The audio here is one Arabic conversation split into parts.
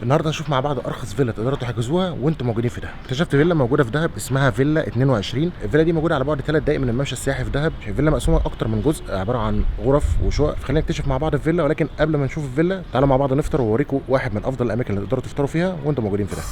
النهارده هنشوف مع بعض ارخص فيلا تقدروا تحجزوها وانتم موجودين في دهب. اكتشفت فيلا موجوده في دهب اسمها فيلا 22. الفيلا دي موجوده على بعد 3 دقائق من الممشى السياحي في دهب. الفيلا مقسومه اكتر من جزء عباره عن غرف وشقق، فخلينا نكتشف مع بعض الفيلا. ولكن قبل ما نشوف الفيلا تعالوا مع بعض نفطر واوريكم واحد من افضل الاماكن اللي تقدروا تفطروا فيها وانتم موجودين في دهب.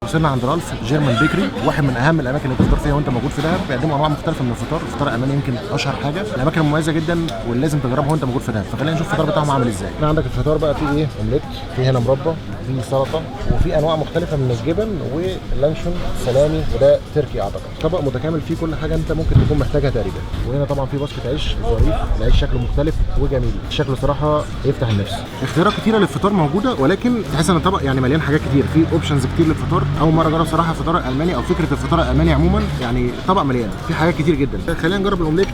وصلنا عند رالف جيرمان بيكري، واحد من اهم الاماكن اللي تفطر فيها وانت موجود في دهب. بيقدموا انواع مختلفه من الفطار. الفطار الالماني يمكن اشهر حاجه، الاماكن مميزه جدا واللي لازم تجربها وانت موجود في دهب. فخلينا نشوف الفطار بتاعهم عامل ازاي. هنا عندك الفطار بقى فيه ايه؟ اومليت، في هنا مربى، في سلطه، وفي انواع مختلفه من الجبن ولانشون سلامي، وده تركي اعتقد. طبق متكامل فيه كل حاجه انت ممكن تكون محتاجها تقريبا. وهنا طبعا في باسكت عيش ظريف، العيش شكله مختلف وجميل، شكله صراحه يفتح النفس. اختيارات كتيره للفطار موجوده، ولكن تحس ان الطبق يعني مليان حاجات كتير، في اوبشنز كتير للفطار. اول مره اجرب صراحه الفطار الالماني او فكره الفطار الالماني عموما، يعني طبق مليان في حاجات كتير جدا. خلينا نجرب الاومليت.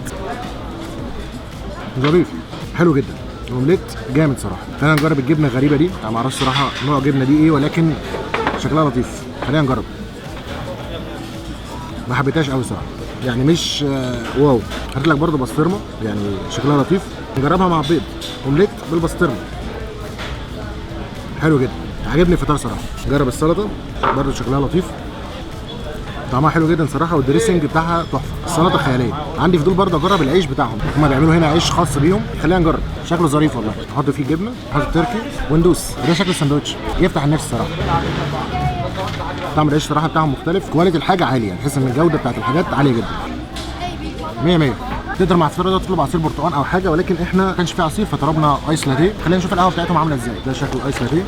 ظريف حلو جدا، الاومليت جامد صراحه. خلينا نجرب الجبنه الغريبه دي، انا ما اعرفش صراحه نوع الجبنه دي ايه، ولكن شكلها لطيف. خلينا نجرب. ما حبيتهاش قوي صراحه، يعني مش واو. هات لك برده بسطرمه، يعني شكلها لطيف. نجربها مع البيض، اومليت بالبسطرمه حلو جدا، عجبني الفطار صراحه. جرب السلطه برده شكلها لطيف، طعمها حلو جدا صراحه، والدريسنج بتاعها تحفه. السلطه خياليه. عندي فضول برضه اجرب العيش بتاعهم، هم بيعملوا هنا عيش خاص بيهم. خلينا نجرب، شكله ظريف والله. نحط فيه جبنه، نحط تركي وندوس. وده شكل الساندوتش يفتح النفس صراحه. طعم العيش صراحه بتاعهم مختلف، كواليتي الحاجه عاليه، تحس ان الجوده بتاعت الحاجات عاليه جدا. 100 100. تقدر مع الفطار ده تطلب عصير برتقال او حاجه، ولكن احنا ما كانش في عصير فطلبنا ايس لاتيه. خلينا نشوف القهوه بتاعتهم عامله ازاي. ده شكل الايس لاتيه.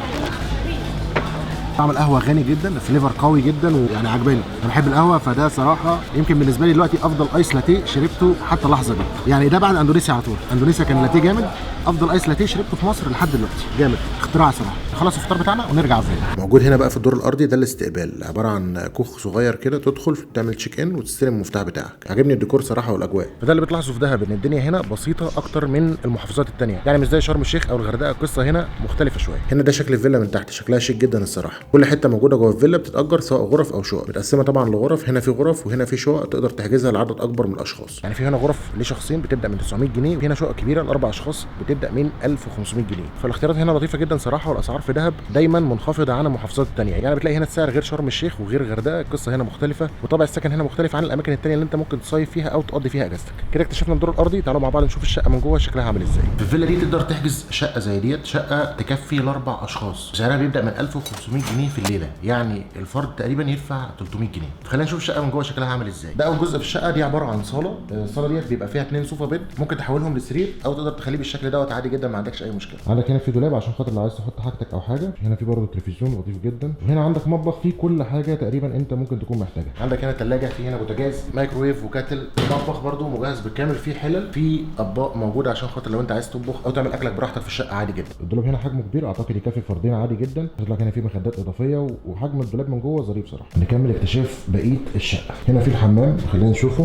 طعم القهوه غني جدا، الفليفر قوي جدا، ويعني عجباني. انا بحب القهوه، فده صراحه يمكن بالنسبه لي دلوقتي افضل ايس لاتيه شربته حتى اللحظه دي. يعني ده بعد اندونيسيا على طول. اندونيسيا كان لاتيه جامد، افضل ايس لاتيه شربته في مصر لحد دلوقتي. جامد، اختراع صراحه. نخلص الفطار بتاعنا ونرجع فين. موجود هنا بقى في الدور الارضي ده الاستقبال، عباره عن كوخ صغير كده، تدخل تعمل تشيك ان وتستلم المفتاح بتاعك. عجبني الديكور صراحه والاجواء. فده اللي بتلاحظه في دهب، ان الدنيا هنا بسيطه اكتر من المحافظات الثانيه، يعني مش زي شرم الشيخ او الغردقه. القصه هنا مختلفه شويه. هنا ده شكل الفيلا من تحت، شكلها شيك جدا الصراحه. كل حته موجوده جوه الفيلا بتتاجر، سواء غرف او شقق. متقسمه طبعا لغرف، هنا في غرف وهنا في شقق تقدر تحجزها لعدد اكبر من الاشخاص. يعني في هنا غرف لشخصين بتبدا من 900 جنيه، وهنا شقق كبيره لاربع اشخاص بتبدا من 1500 جنيه. فالاختيارات هنا لطيفه جدا صراحه، والاسعار في دهب دايما منخفضه عن المحافظات الثانيه. يعني بتلاقي هنا السعر غير شرم الشيخ وغير الغردقه. القصه هنا مختلفه، وطبع السكن هنا مختلف عن الاماكن الثانيه اللي انت ممكن تصيف فيها او تقضي فيها اجازتك. كده اكتشفنا الدور الارضي. تعالوا مع بعض نشوف الشقه من جوه شكلها عامل ازاي. في الفيلا دي تقدر تحجز شقه زي ديت، شقه تكفي لاربع اشخاص. سعرها بيبدا من 1500 جنيه في الليله، يعني الفرد تقريبا يدفع 300 جنيه. خلينا نشوف الشقه من جوه شكلها عامل ازاي. ده اول جزء في الشقه. دي عباره عن صاله. الصاله ديت بيبقى فيها 2 صوفا بيد، ممكن تحولهم لسرير او تقدر تخليه بالشكل دوت عادي جدا، ما عندكش اي مشكله. عندك هنا في دولاب عشان خاطر لو عايز تحط حاجتك او حاجه. هنا في برضه تلفزيون لطيف جدا، وهنا عندك مطبخ فيه كل حاجه تقريبا انت ممكن تكون محتاجها. عندك هنا ثلاجه، في هنا بوتاجاز، مايكرويف وكاتل. المطبخ برضه مجهز بالكامل، فيه حلل، في اطباق موجوده عشان خاطر لو انت عايز تطبخ او تعمل اكلك براحتك في الشقه عادي جدا. الدولاب هنا حجمه كبير، اعتقد يكفي فردين عادي جدا. لك هنا في مخدات اضافيه، وحجم الدولاب من جوه ظريف صراحه. نكمل اكتشاف بقيه الشقه. هنا في الحمام، خلينا نشوفه.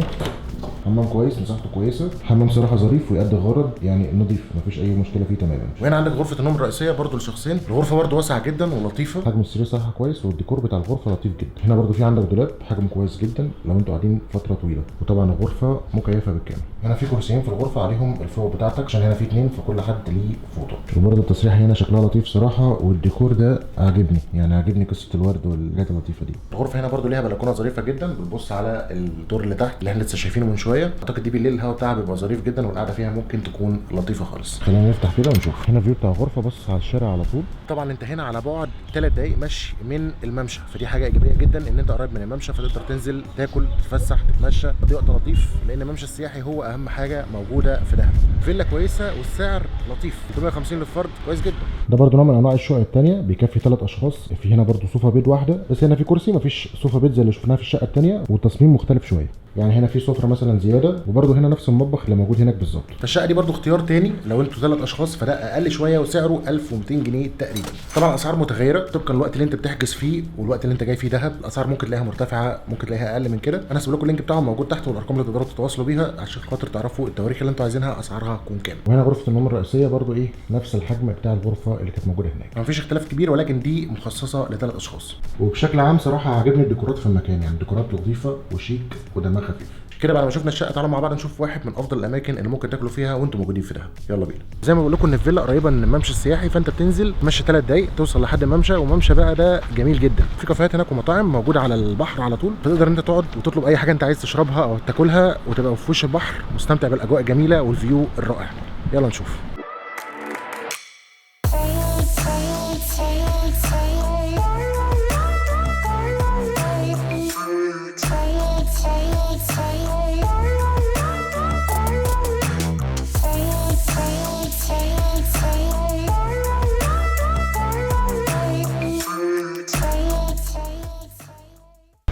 حمام كويس، مساحته كويسه، حمام صراحه ظريف ويقضي الغرض، يعني نظيف، مفيش اي مشكله فيه تماما. وهنا عندك غرفه النوم الرئيسيه برضو لشخصين. الغرفه برضو واسعه جدا ولطيفه، حجم السرير صراحه كويس، والديكور بتاع الغرفه لطيف جدا. هنا برضو في عندك دولاب حجمه كويس جدا لو انتوا قاعدين فتره طويله، وطبعا الغرفه مكيفه بالكامل. هنا في كرسيين في الغرفه عليهم الفوق بتاعتك، عشان هنا في 2 فكل حد ليه فوطه. وبرضو التسريحه هنا شكلها لطيف صراحه، والديكور ده عاجبني، يعني عاجبني قصه الورد والحاجات اللطيفه دي. الغرفه هنا برضو ليها بلكونه ظريفه جدا، بتبص على الدور اللي تحت اللي احنا لسه شايفينه من شويه. اعتقد دي بالليل الهواء بتاعها بيبقى ظريف جدا، والقعده فيها ممكن تكون لطيفه خالص. خلينا نفتح كده ونشوف. هنا فيو بتاع الغرفه، بص على الشارع على طول. طبعا انت هنا على بعد 3 دقائق مشي من الممشى، فدي حاجه ايجابيه جدا ان انت قريب من الممشى، فتقدر تنزل تاكل، تتفسح، تتمشى، تقضي وقت لطيف، لان الممشى السياحي هو اهم حاجه موجوده في دهب. فيلا كويسه والسعر لطيف، 350 للفرد، كويس جدا. ده برده نوع من انواع الشقق الثانيه، بيكفي 3 اشخاص. في هنا برده صوفا بيد واحده، بس هنا في كرسي، مفيش صوفا بيد زي اللي شفناها في الشقه الثانيه، والتصميم مختلف شويه. يعني هنا في سفره مثلا زياده، وبرده هنا نفس المطبخ اللي موجود هناك بالظبط. فالشقه دي برده اختيار تاني لو انتوا 3 اشخاص، فده اقل شويه وسعره 1200 جنيه تقريبا. طبعا الاسعار متغيره طبقا الوقت اللي انت بتحجز فيه والوقت اللي انت جاي فيه دهب. الاسعار ممكن تلاقيها مرتفعه، ممكن تلاقيها اقل من كده. انا هسيب لكم اللينك بتاعهم موجود تحت والارقام اللي تقدروا تتواصلوا بيها عشان خاطر تعرفوا التواريخ اللي انتوا عايزينها اسعارها هتكون كام. وهنا غرفه النوم الرئيسيه برده ايه نفس الحجم بتاع الغرفه اللي كانت موجوده هناك، مفيش اختلاف كبير، ولكن دي مخصصه ل3 اشخاص. وبشكل عام صراحه عجبني الديكورات في المكان، يعني ديكورات لطيفه وشيك ودمها خفيف كده. بعد ما شفنا الشقه تعالوا مع بعض نشوف واحد من افضل الاماكن اللي ممكن تاكلوا فيها وانتم موجودين في دهب. يلا بينا. زي ما بقول لكم ان الفيلا قريبه من الممشى السياحي، فانت بتنزل تمشي 3 دقايق توصل لحد الممشى. وممشى بقى ده جميل جدا، في كافيهات هناك ومطاعم موجوده على البحر على طول، فتقدر انت تقعد وتطلب اي حاجه انت عايز تشربها او تاكلها وتبقى في وش البحر مستمتع بالاجواء الجميله والفيو الرائع. يلا نشوف.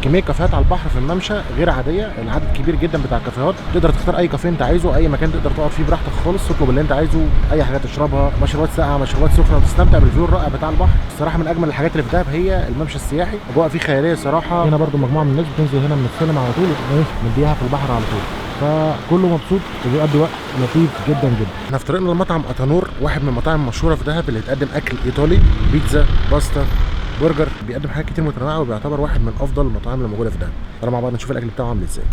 كميه كافيهات على البحر في الممشى غير عاديه، العدد كبير جدا بتاع الكافيهات. تقدر تختار اي كافيه انت عايزه، اي مكان تقدر تقعد فيه براحتك خالص، تطلب اللي انت عايزه، اي حاجه تشربها، مشروبات ساقعه، مشروبات سخنه، وتستمتع بالفيو الرائع بتاع البحر. الصراحه من اجمل الحاجات اللي في دهب هي الممشى السياحي، اجواء فيه خياليه صراحه. هنا برده مجموعه من الناس بتنزل هنا من السينما على طول مديها في البحر على طول، فكله مبسوط وبيقضي وقت لطيف جدا جدا. احنا في طريقنا لمطعم اتانور، واحد من المطاعم المشهوره في دهب اللي بتقدم اكل ايطالي، بيتزا، باستا، برجر، بيقدم حاجات كتير متنوعه وبيعتبر واحد من افضل المطاعم اللي موجوده في دهب. تعالوا مع بعض نشوف الاكل بتاعه عامل ازاي.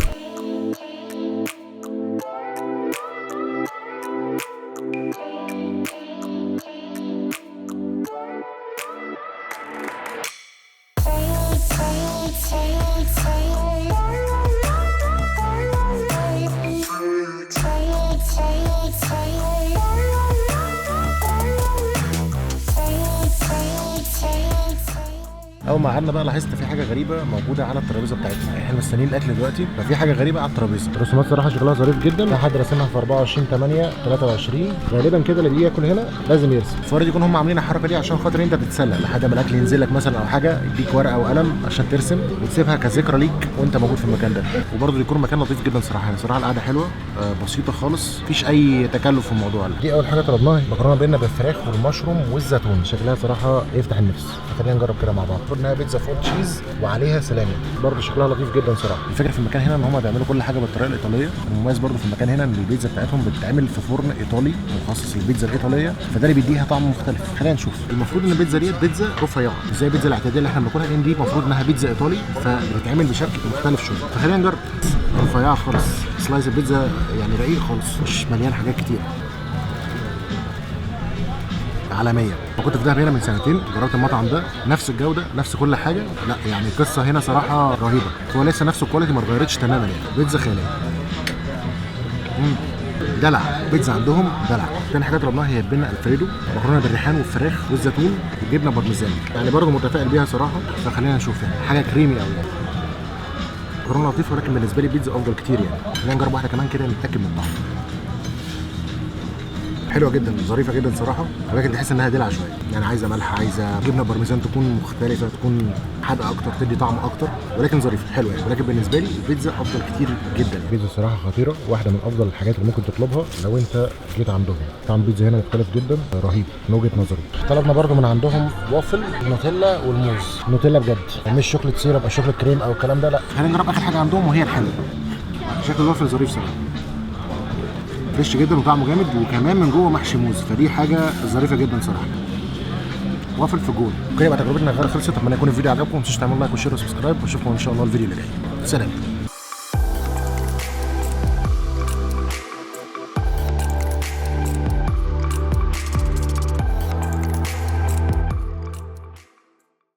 اول ما قعدنا بقى لاحظت في حاجه غريبه موجوده على الترابيزه بتاعتنا. احنا مستنيين الاكل دلوقتي، ففي حاجه غريبه على الترابيزه. الرسومات صراحه شكلها ظريف جدا، في حد راسمها في 24/8/23 غالبا كده. اللي بيجي ياكل هنا لازم يرسم. فوارد يكون هم عاملين الحركه دي عشان خاطر انت تتسلى لحد ما الاكل ينزل لك مثلا او حاجه، يديك ورقه وقلم عشان ترسم وتسيبها كذكرى ليك وانت موجود في المكان ده. وبرده يكون مكان لطيف جدا صراحه، يعني صراحه القعده حلوه بسيطه خالص، مفيش اي تكلف في الموضوع ده. دي اول حاجه طلبناها، مكرونه بينا بالفراخ والمشروم والزيتون، شكلها صراحه يفتح النفس، فخلينا نجرب كده مع بعض. المفروض انها بيتزا فول تشيز وعليها سلامي، برضه شكلها لطيف جدا صراحه. الفكره في المكان هنا ان هم بيعملوا كل حاجه بالطريقه الايطاليه. المميز برضه في المكان هنا ان البيتزا بتاعتهم بتتعمل في فرن ايطالي مخصص للبيتزا الايطاليه، فده اللي بيديها طعم مختلف. خلينا نشوف. المفروض ان البيتزا ديت بيتزا رفيعه زي البيتزا الاعتياديه اللي احنا بناكلها، لان دي المفروض انها بيتزا ايطالي فبتتعمل بشكل مختلف شويه. فخلينا نجرب. رفيعه خالص، سلايس البيتزا يعني رقيق خالص، مش مليان حاجات كتير. عالميه. فكنت في دهب هنا من سنتين، جربت المطعم ده، نفس الجوده نفس كل حاجه. لا يعني القصه هنا صراحه رهيبه، هو لسه نفس الكواليتي ما اتغيرتش تماما، يعني بيتزا خياليه. دلع، بيتزا عندهم دلع. تاني حاجه طلبناها هي البنه الفريدو، مكرونه بالريحان والفراخ والزيتون وجبنه بارميزان، يعني برضه متفائل بيها صراحه. فخلينا نشوف يعني حاجه كريمي قوي يعني. مكرونه لطيفه، ولكن بالنسبه لي بيتزا افضل كتير يعني. خلينا نجرب واحده كمان كده نتاكد من الطعم. حلوه جدا، ظريفه جدا صراحه، ولكن تحس انها دلع شويه، يعني عايزه ملح، عايزه جبنه بارميزان تكون مختلفه، تكون حادقه اكتر، تدي طعم اكتر، ولكن ظريفه حلوه يعني. ولكن بالنسبه لي البيتزا افضل كتير جدا. البيتزا صراحه خطيره، واحده من افضل الحاجات اللي ممكن تطلبها لو انت جيت عندهم. طعم البيتزا هنا مختلف جدا، رهيب من وجهه نظري. طلبنا برده من عندهم وافل نوتيلا والموز، نوتيلا بجد مش شوكليت سيرب او شوكليت كريم او الكلام ده، لا. خلينا نجرب اخر حاجه عندهم وهي الحلوه. شكل الوافل ظريف صراحه، فريش جدا وطعمه جامد، وكمان من جوه محشي موز، فدي حاجه ظريفه جدا صراحه. وافل في جول. كده يبقى تجربتنا غير خلصت. اتمنى يكون الفيديو عجبكم، ما تنسوش تعملوا لايك وشير وسبسكرايب، واشوفكم ان شاء الله الفيديو اللي جاي. سلام.